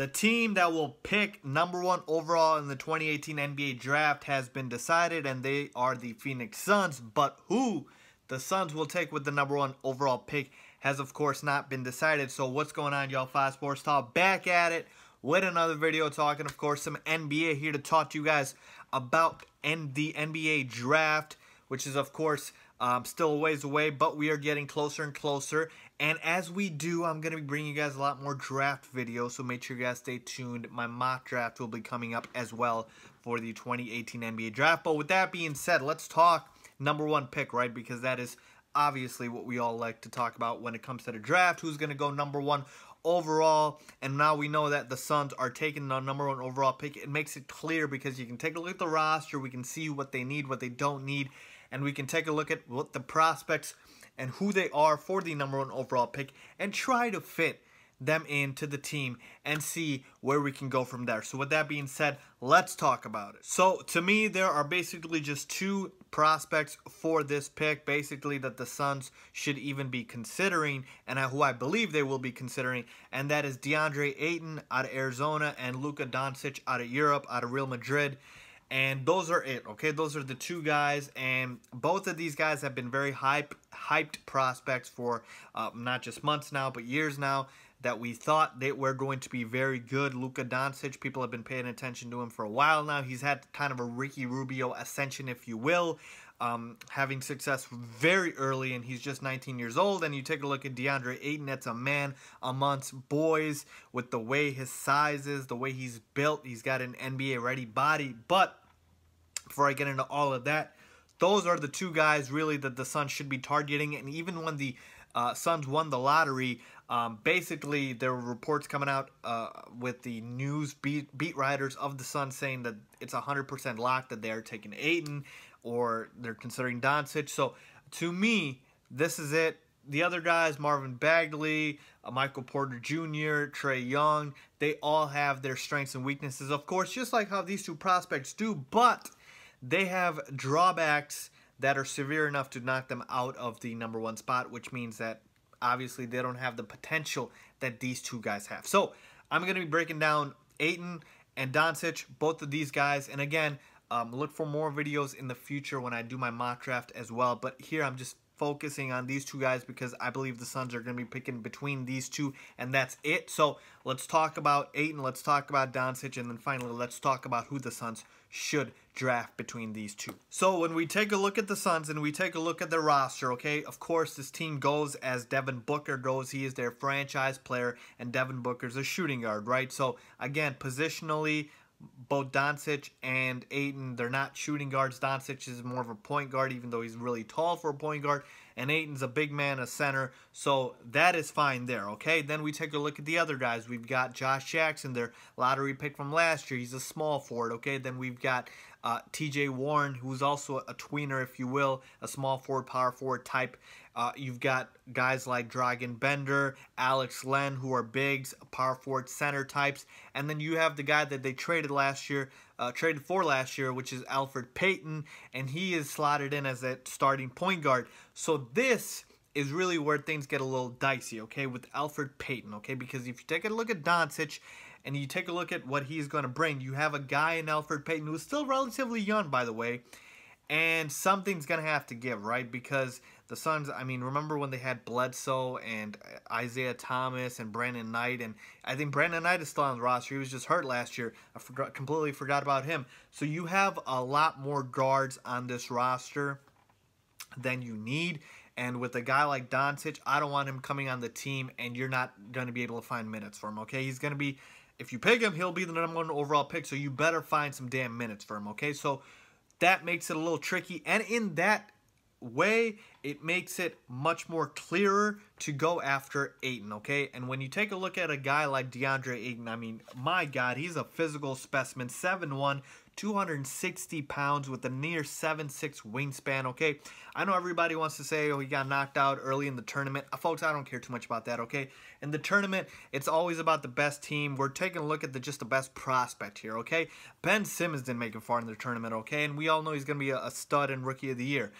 The team that will pick #1 overall in the 2018 NBA draft has been decided, and they are the Phoenix Suns. But who the Suns will take with the #1 overall pick has, of course, not been decided. So what's going on, y'all? 5 Sports Talk back at it with another video talking, of course, some NBA here to talk to you guys about the NBA draft, which is, of course, still a ways away, but we are getting closer and closer. And as we do, I'm going to be bringing you guys a lot more draft videos, so make sure you guys stay tuned. My mock draft will be coming up as well for the 2018 NBA draft. But with that being said, let's talk #1 pick, right? Because that is obviously what we all like to talk about when it comes to the draft. Who's going to go #1 overall? And now we know that the Suns are taking the #1 overall pick. It makes it clear because you can take a look at the roster. We can see what they need, what they don't need. And we can take a look at what the prospects and who they are for the #1 overall pick and try to fit them into the team and see where we can go from there. So with that being said, let's talk about it. So to me, there are basically just 2 prospects for this pick, basically, that the Suns should even be considering, and who I believe they will be considering, and that is DeAndre Ayton out of Arizona and Luka Doncic out of Europe, out of Real Madrid. And those are it, okay? Those are the 2 guys, and both of these guys have been very hyped prospects for not just months now, but years now, that we thought they were going to be very good. Luka Doncic, people have been paying attention to him for a while now. He's had kind of a Ricky Rubio ascension, if you will, having success very early, and he's just 19 years old. And you take a look at DeAndre Ayton, that's a man amongst boys with the way his size is, the way he's built. He's got an NBA-ready body. But before I get into all of that, those are the 2 guys really that the Suns should be targeting. And even when the Suns won the lottery, basically there were reports coming out with the news beat writers of the Suns saying that it's 100% locked that they're taking Ayton or they're considering Doncic. So to me, this is it. The other guys, Marvin Bagley, Michael Porter Jr., Trae Young, they all have their strengths and weaknesses, of course, just like how these 2 prospects do, but they have drawbacks that are severe enough to knock them out of the #1 spot, which means that obviously they don't have the potential that these 2 guys have. So I'm going to be breaking down Ayton and Doncic, both of these guys. And again, look for more videos in the future when I do my mock draft as well. But here I'm just focusing on these 2 guys because I believe the Suns are going to be picking between these 2, and that's it. So let's talk about Ayton, let's talk about Doncic, and then finally let's talk about who the Suns should draft between these 2. So when we take a look at the Suns and we take a look at the roster, okay, of course this team goes as Devin Booker goes. He is their franchise player, and Devin Booker's a shooting guard, right? So again, positionally, both Doncic and Ayton, they're not shooting guards. Doncic is more of a point guard, even though he's really tall for a point guard. And Ayton's a big man, a center. So that is fine there, okay? Then we take a look at the other guys. We've got Josh Jackson, their lottery pick from last year. He's a small forward, okay? Then we've got TJ Warren, who's also a tweener, if you will, a small forward, power forward type. You've got guys like Dragan Bender, Alex Len, who are bigs, power forward center types. And then you have the guy that they traded for last year, which is Elfrid Payton, and he is slotted in as a starting point guard. So this is really where things get a little dicey, okay, with Elfrid Payton, okay? Because if you take a look at Doncic and you take a look at what he's going to bring, you have a guy in Elfrid Payton who's still relatively young, by the way, and something's going to have to give, right? Because the Suns, I mean, remember when they had Bledsoe and Isaiah Thomas and Brandon Knight, and I think Brandon Knight is still on the roster. He was just hurt last year. I completely forgot about him. So you have a lot more guards on this roster than you need. And with a guy like Doncic, I don't want him coming on the team and you're not going to be able to find minutes for him, okay? He's going to be, if you pick him, he'll be the #1 overall pick, so you better find some damn minutes for him, okay? So that makes it a little tricky. And in that way, it makes it much more clearer to go after Ayton, okay? And when you take a look at a guy like DeAndre Ayton, I mean, my God, he's a physical specimen, 7'1", 260 pounds with a near 7'6" wingspan, okay? I know everybody wants to say, oh, he got knocked out early in the tournament. Folks, I don't care too much about that, okay? In the tournament, it's always about the best team. We're taking a look at just the best prospect here, okay? Ben Simmons didn't make it far in the tournament, okay? And we all know he's going to be a stud and rookie of the year.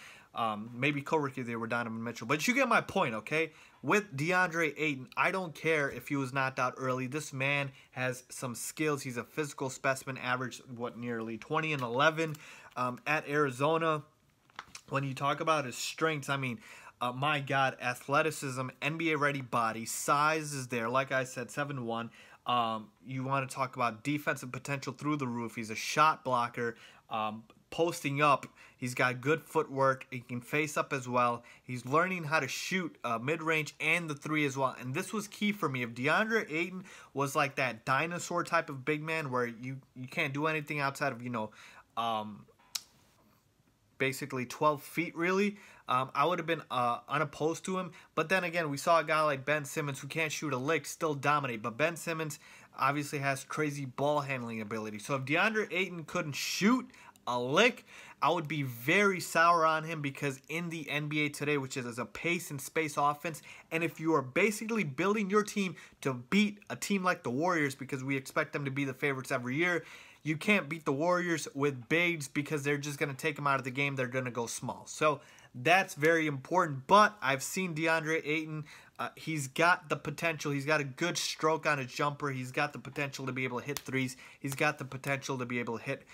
Maybe co-rookie they were Donovan Mitchell. But you get my point, okay? With DeAndre Ayton, I don't care if he was knocked out early. This man has some skills. He's a physical specimen, averaged, nearly 20 and 11 at Arizona. When you talk about his strengths, I mean, my God, athleticism, NBA-ready body, size is there. Like I said, 7'1". You want to talk about defensive potential through the roof. He's a shot blocker. Posting up, he's got good footwork. He can face up as well. He's learning how to shoot mid-range and the three as well. And this was key for me. If DeAndre Ayton was like that dinosaur type of big man where you can't do anything outside of, basically 12 feet really, I would have been unopposed to him. But then again, we saw a guy like Ben Simmons who can't shoot a lick still dominate. But Ben Simmons obviously has crazy ball handling ability. So if DeAndre Ayton couldn't shoot a lick, I would be very sour on him, because in the NBA today, which is a pace and space offense, and if you are basically building your team to beat a team like the Warriors, because we expect them to be the favorites every year, you can't beat the Warriors with bigs, because they're just going to take them out of the game. They're going to go small. So that's very important. But I've seen DeAndre Ayton. He's got the potential. He's got a good stroke on his jumper. He's got the potential to be able to hit threes. He's got the potential to be able to hit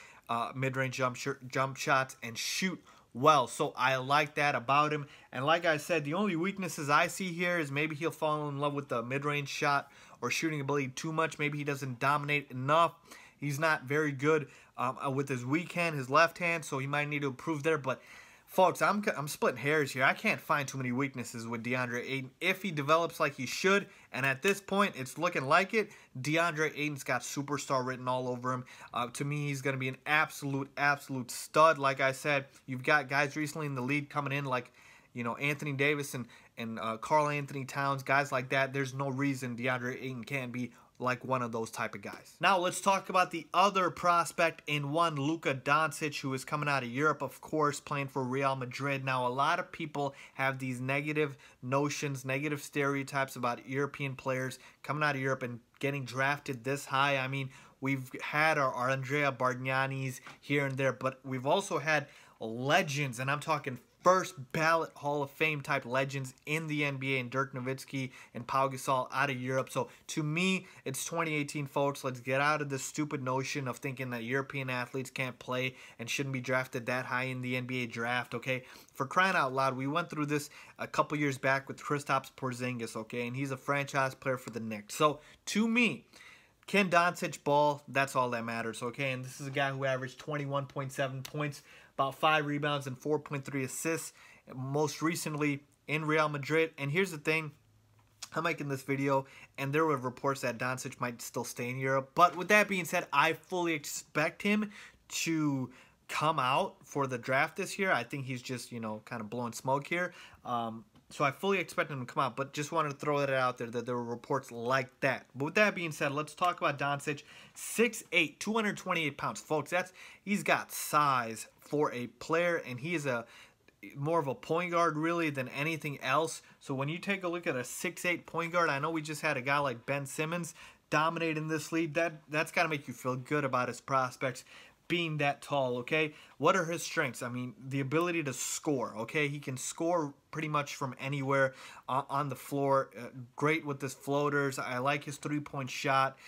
mid-range jump shots and shoot well. So I like that about him. And like I said, the only weaknesses I see here is maybe he'll fall in love with the mid-range shot or shooting ability too much. Maybe he doesn't dominate enough. He's not very good with his weak hand, his left hand, so he might need to improve there. But folks, I'm splitting hairs here. I can't find too many weaknesses with DeAndre Ayton if he develops like he should. And at this point, it's looking like it. DeAndre Ayton's got superstar written all over him. To me, he's going to be an absolute stud. Like I said, you've got guys recently in the league coming in like, Anthony Davis and Karl Anthony Towns, guys like that. There's no reason DeAndre Ayton can't be like one of those type of guys. Now let's talk about the other prospect in one, Luka Doncic, who is coming out of Europe, of course, playing for Real Madrid. Now a lot of people have these negative notions, negative stereotypes about European players coming out of Europe and getting drafted this high. I mean, we've had our Andrea Bargnanis here and there, but we've also had legends, and I'm talking first ballot Hall of Fame type legends in the NBA, and Dirk Nowitzki and Pau Gasol out of Europe. So to me, it's 2018, folks. Let's get out of this stupid notion of thinking that European athletes can't play and shouldn't be drafted that high in the NBA draft, okay? For crying out loud, we went through this a couple years back with Kristaps Porzingis, okay? And he's a franchise player for the Knicks. So to me, can Doncic ball? That's all that matters, okay? And this is a guy who averaged 21.7 points, about 5 rebounds and 4.3 assists, most recently in Real Madrid. And here's the thing. I'm making this video, and there were reports that Doncic might still stay in Europe. But with that being said, I fully expect him to come out for the draft this year. I think he's just, kind of blowing smoke here. So I fully expect him to come out, but just wanted to throw that out there that there were reports like that. But with that being said, let's talk about Doncic. 6'8", 228 pounds. Folks, he's got size for a player, and he is more of a point guard really than anything else. So when you take a look at a 6'8" point guard, I know we just had a guy like Ben Simmons dominate in this league. That's got to make you feel good about his prospects being that tall, okay? What are his strengths? I mean, the ability to score, okay? He can score pretty much from anywhere on the floor. Great with his floaters. I like his three-point shot.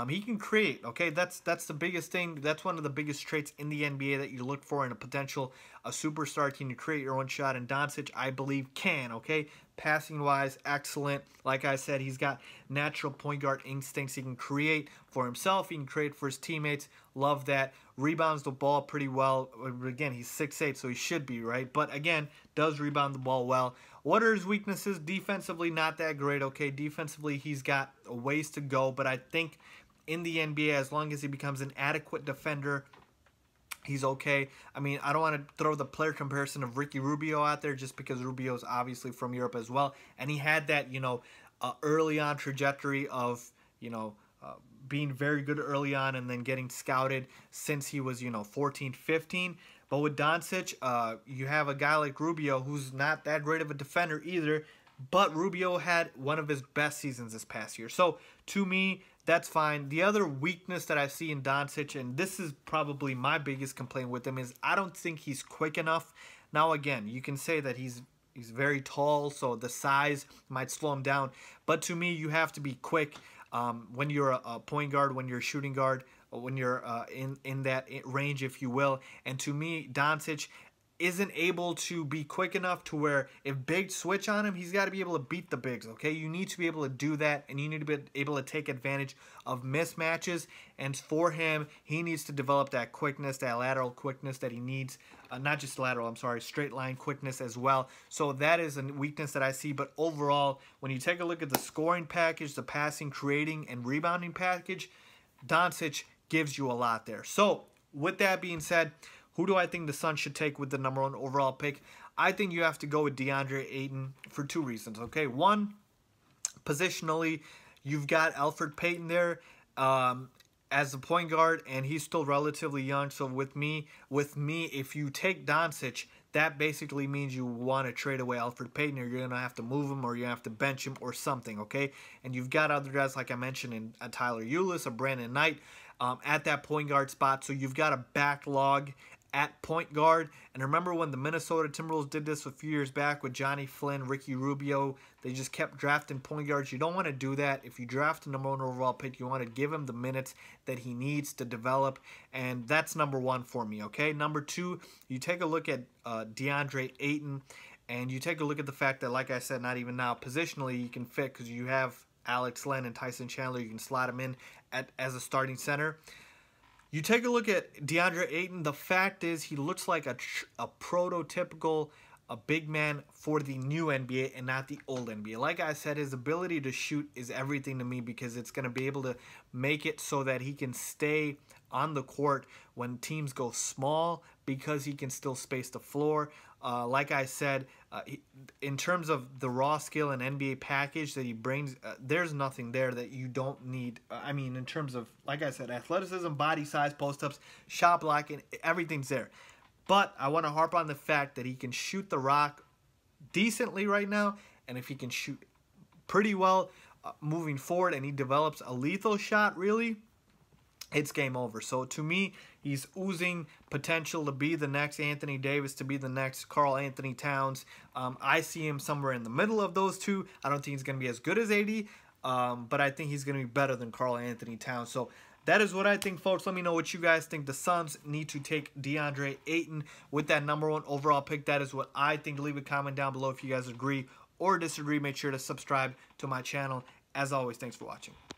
He can create, okay? That's the biggest thing. That's one of the biggest traits in the NBA that you look for in a superstar. Can you create your own shot? And Doncic, I believe, can, okay? Passing-wise, excellent. Like I said, he's got natural point guard instincts. He can create for himself. He can create for his teammates. Love that. Rebounds the ball pretty well. Again, he's 6'8", so he should be, right? But again, does rebound the ball well. What are his weaknesses? Defensively, not that great, okay? Defensively, he's got a ways to go, but I think in the NBA, as long as he becomes an adequate defender, he's okay. I mean, I don't want to throw the player comparison of Ricky Rubio out there just because Rubio's obviously from Europe as well. And he had that, early on trajectory of, being very good early on and then getting scouted since he was, 14, 15. But with Doncic, you have a guy like Rubio who's not that great of a defender either, but Rubio had one of his best seasons this past year. So, to me, that's fine. The other weakness that I see in Doncic, and this is probably my biggest complaint with him, is I don't think he's quick enough. Now, again, you can say that he's very tall, so the size might slow him down. But to me, you have to be quick when you're a point guard, when you're a shooting guard, when you're in that range, if you will. And to me, Doncic isn't able to be quick enough to where if bigs switch on him, he's got to be able to beat the bigs, okay? You need to be able to do that, and you need to be able to take advantage of mismatches. And for him, he needs to develop that quickness, that lateral quickness that he needs. Not just lateral, I'm sorry, straight line quickness as well. So that is a weakness that I see. But overall, when you take a look at the scoring package, the passing, creating, and rebounding package, Doncic gives you a lot there. So with that being said, who do I think the Suns should take with the #1 overall pick? I think you have to go with DeAndre Ayton for 2 reasons, okay? One, positionally, you've got Elfrid Payton there as a point guard, and he's still relatively young. So with me, if you take Doncic, that basically means you want to trade away Elfrid Payton, or you're going to have to move him, or you have to bench him, or something, okay? And you've got other guys, like I mentioned, in Tyler Ulis or Brandon Knight at that point guard spot. So you've got a backlog at point guard. And remember when the Minnesota Timberwolves did this a few years back with Johnny Flynn, Ricky Rubio? They just kept drafting point guards. You don't want to do that. If you draft a #1 overall pick, you want to give him the minutes that he needs to develop. And that's #1 for me, okay? #2, you take a look at DeAndre Ayton, and you take a look at the fact that, like I said, not even now, positionally you can fit because you have Alex Len and Tyson Chandler. You can slot him in as a starting center. You take a look at DeAndre Ayton, the fact is he looks like a prototypical big man for the new NBA and not the old NBA. Like I said, his ability to shoot is everything to me because it's going to be able to make it so that he can stay on the court when teams go small because he can still space the floor. Like I said, in terms of the raw skill and NBA package that he brings, there's nothing there that you don't need. I mean, in terms of, like I said, athleticism, body size, post-ups, shot blocking, everything's there. But I want to harp on the fact that he can shoot the rock decently right now, and if he can shoot pretty well moving forward and he develops a lethal shot, really, it's game over. So to me, he's oozing potential to be the next Anthony Davis, to be the next Karl Anthony Towns. I see him somewhere in the middle of those two. I don't think he's going to be as good as AD, but I think he's going to be better than Karl Anthony Towns. So that is what I think, folks. Let me know what you guys think. The Suns need to take DeAndre Ayton with that #1 overall pick. That is what I think. Leave a comment down below if you guys agree or disagree. Make sure to subscribe to my channel. As always, thanks for watching.